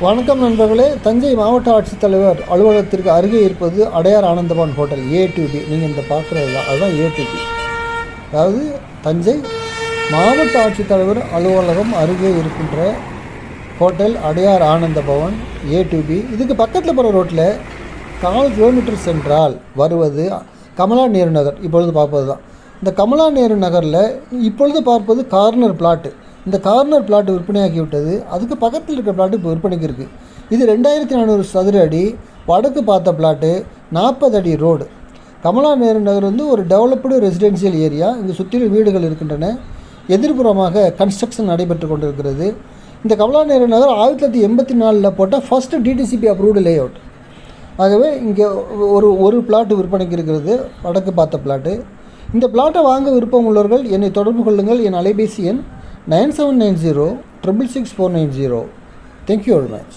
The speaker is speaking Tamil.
வணக்கம் நண்பர்களே. தஞ்சை மாவட்ட ஆட்சித்தலைவர் அலுவலகத்திற்கு அருகே இருப்பது அடையார் ஆனந்தபவன் ஹோட்டல் A2B. நீங்கள் இந்த பார்க்குறது தான், அதுதான் A2B. அதாவது தஞ்சை மாவட்ட ஆட்சித்தலைவர் அலுவலகம் அருகே இருக்கின்ற ஹோட்டல் அடையார் ஆனந்தபவன் A2B. இதுக்கு பக்கத்தில் போகிற ரோட்டில் 4 கிலோமீட்டர் சென்றால் வருவது கமலா நேரு நகர். இப்பொழுது பார்ப்பது தான் இந்த கமலா நேரு நகரில் இப்பொழுது பார்ப்பது கார்னர் பிளாட்டு. இந்த கார்னர் பிளாட்டு விற்பனையாக்கி விட்டது. அதுக்கு பக்கத்தில் இருக்கிற பிளாட்டு இப்போ விற்பனைக்கு இருக்குது. இது 2400 சதுர அடி, வடக்கு பார்த்த பிளாட்டு, 40 அடி ரோடு. கமலா நேரு நகர் ஒரு டெவலப்டு ரெசிடென்ஷியல் ஏரியா. இங்கே சுற்றிலும் வீடுகள் இருக்கின்றன. எதிர்ப்புறமாக கன்ஸ்ட்ரக்ஷன் நடைபெற்று கொண்டிருக்கிறது. இந்த கமலா நேரு நகர் 1984 போட்ட first DTCP approved lay out. ஆகவே இங்கே ஒரு பிளாட்டு விற்பனைக்கு இருக்கிறது, வடக்கு பார்த்த பிளாட்டு. இந்த பிளாட்டை வாங்க விருப்பம் உள்ளவர்கள் என்னை தொடர்பு கொள்ளுங்கள். என் அலைபேசி எண் 9790 666 490. Thank you very much.